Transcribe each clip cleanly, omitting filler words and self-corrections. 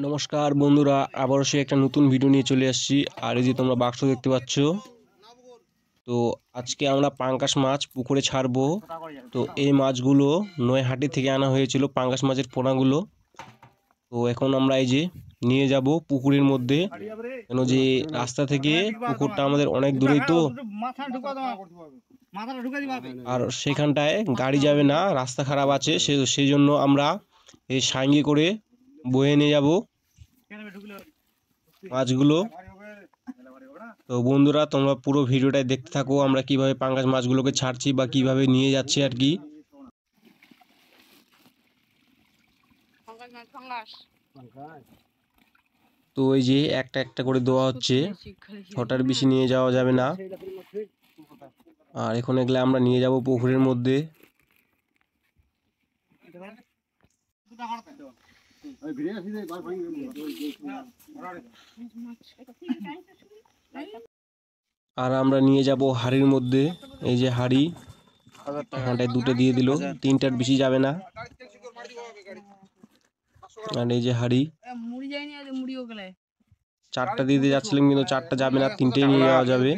নমস্কার বন্ধুরা, আবারও সে একটা নতুন ভিডিও নিয়ে চলে আসছি। আর এই যে তোমরা বাক্স দেখতে পাচ্ছ, তো আজকে আমরা পাঙ্গাস মাছ পুকুরে ছাড়বো। তো এই মাছগুলো নৈহাটি থেকে আনা হয়েছিল, পাঙ্গাস মাছের পোনাগুলো। তো এখন আমরা এই যে নিয়ে যাব পুকুরের মধ্যে, কেন যে রাস্তা থেকে পুকুরটা আমাদের অনেক দূরেই, তো আর সেখানটায় গাড়ি যাবে না, রাস্তা খারাপ আছে, সেই জন্য আমরা এই সাইঙ্গি করে বয়ে নিয়ে যাব মাছগুলো। তো বন্ধুরা, তোমরা পুরো ভিডিওটাই দেখতে থাকো, আমরা কিভাবে পাঙ্গাস মাছগুলোকে ছাড়ছি বা কিভাবে নিয়ে যাচ্ছি আর কি। তো এই যে একটা একটা করে দেওয়া হচ্ছে, ছটার বেশি নিয়ে যাওয়া যাবে না। আর এখন এগুলো আমরা নিয়ে যাব পুকুরের মধ্যে। আর আমরা নিয়ে যাব হাড়ির মধ্যে। এই যে হাড়ি, এখানটায় দুটো দিয়ে দিল, তিনটার বেশি যাবে না। আর এই যে হাড়ি, চারটা দিয়ে দিয়ে যাচ্ছিলাম, কিন্তু চারটা যাবে না, তিনটেই নিয়ে যাওয়া যাবে।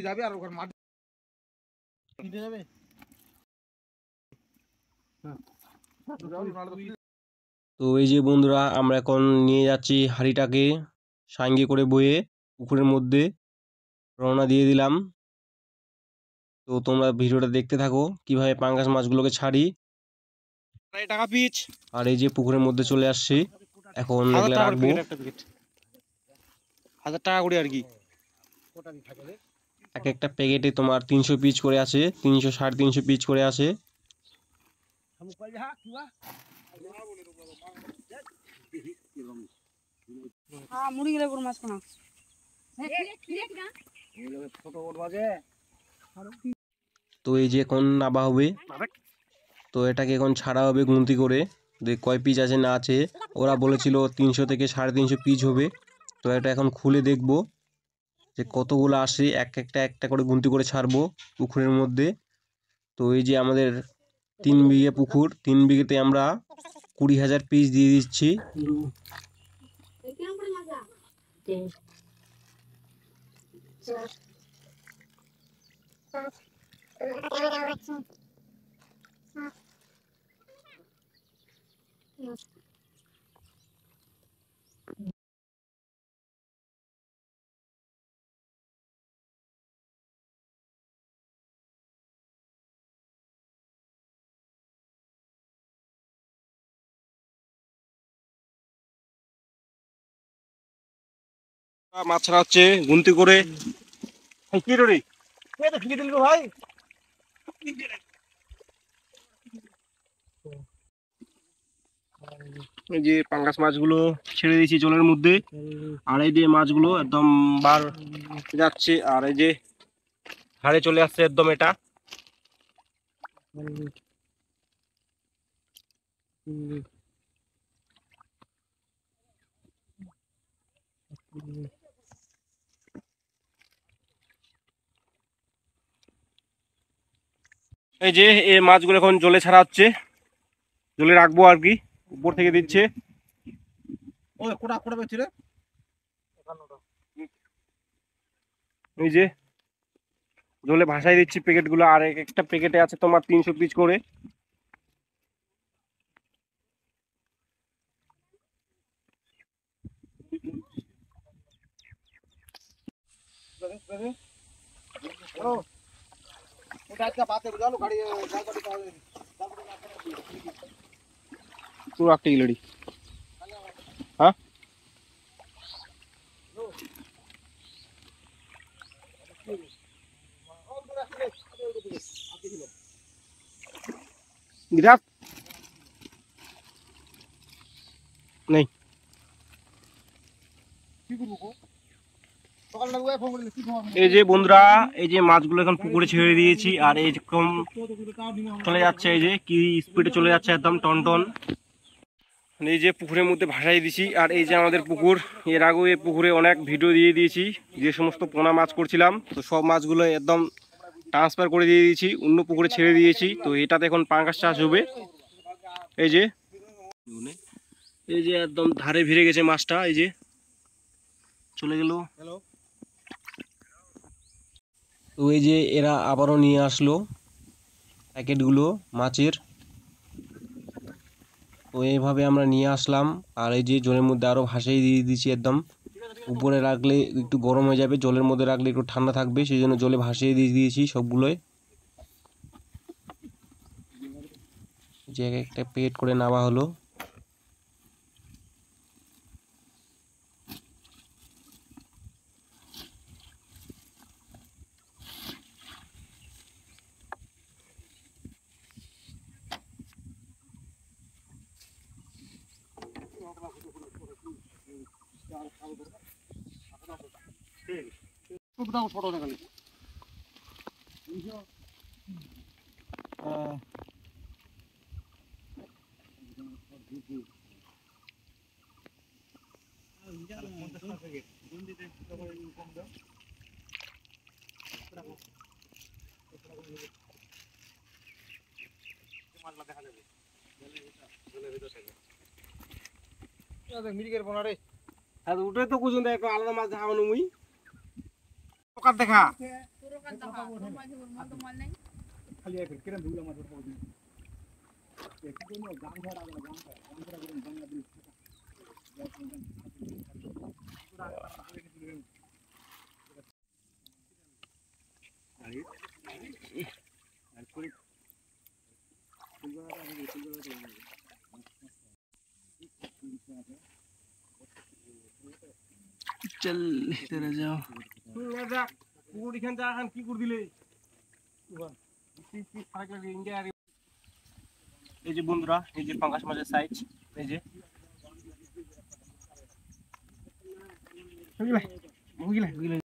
তো এই যে বন্ধুরা, আমরা এখন নিয়ে যাচ্ছি হাড়িটাকে সাঙ্গি করে বয়ে পুকুরের মধ্যে রওনা দিয়ে দিলাম। তো তোমরা ভিডিওটা দেখতে থাকো কিভাবে পাঙ্গাস মাছগুলোকে ছাড়ি। আর এই যে পুকুরের মধ্যে চলে আসছি, এখন এগুলো রাখবো। 1000 টাকা করে আর কি। এক একটা প্যাকেটে তোমার 300 পিস করে আছে, 300 350 পিস করে আছে। তো এই যে এখন নাবা হবে, তো এটাকে এখন ছাড়া হবে গুনতি করে, দেখ কয় পিস আছে না আছে। ওরা বলেছিল 300 থেকে 350 পিস হবে। তো এটা এখন খুলে দেখবো যে কতগুলো আসে, একটা করে গুনতি করে ছাড়বো পুকুরের মধ্যে। তো এই যে আমাদের 3 বিঘে পুকুর, 3 বিঘেতে আমরা 20,000 পিস দিয়ে দিচ্ছি। মাছ ছাড়া হচ্ছে গুনতি করে। কি রে ফিকে দিল ভাই। এই যে পাঙ্গাস মাছগুলো ছেড়ে দিয়েছি জলের মধ্যে। আর এই যে মাছগুলো একদম বার যাচ্ছে, আর এই যে হাড়ে চলে আসছে একদম। এটা এই যে এই মাছগুলো এখন জলে ছাড়া হচ্ছে, জলে রাখবো আর কি, উপর থেকে দিচ্ছে। এই যে জলে ভাসাই দিচ্ছি প্যাকেটগুলো, আর এক একটা প্যাকেটে আছে তোমার 300 পিস করে। পুরো একটা ইলড়ি। হ্যাঁ বিরাট নেই। এই যে বন্ধুরা, এই যে মাছগুলো এখন পুকুরে ছেড়ে দিয়েছি, আর এইরকম চলে যাচ্ছে, এই যে কি স্পিডে চলে যাচ্ছে একদম টন টন। এই যে পুকুরের মধ্যে ভাসাই দিছি। আর এই যে আমাদের পুকুর, এর আগেও এই পুকুরে অনেক ভিডিও দিয়ে দিয়েছি, যে সমস্ত পোনা মাছ করছিলাম, তো সব মাছগুলো একদম ট্রান্সফার করে দিয়ে দিয়েছি, অন্য পুকুরে ছেড়ে দিয়েছি। তো এটাতে এখন পাঙ্গাস চাষ হবে। এই যে এই যে একদম ধারে ভিড়ে গেছে মাছটা, এই যে চলে গেল। তো এই যে এরা আবারও নিয়ে আসলো প্যাকেটগুলো মাছের। তো এইভাবে আমরা নিয়ে আসলাম, আর এই যে জলের মধ্যে আরও ভাসিয়ে দিয়ে দিচ্ছি একদম। উপরে রাখলে একটু গরম হয়ে যাবে, জলের মধ্যে রাখলে একটু ঠান্ডা থাকবে, সেই জন্য জলে ভাসিয়ে দিয়ে দিয়েছি সবগুলোই। যে একটা প্যাকেট করে নেওয়া হলো। উঠে তো কুজন দেখ আলাদা মাছ দেখা মানে মুই পোকার দেখা চল তেরা যাও। পুকুর এখান থেকে এখন কি করে দিলে? এই যে বন্ধুরা, এই যে পাঙ্গাস মাছের সাইজ, এই যে বুঝলে বুঝলে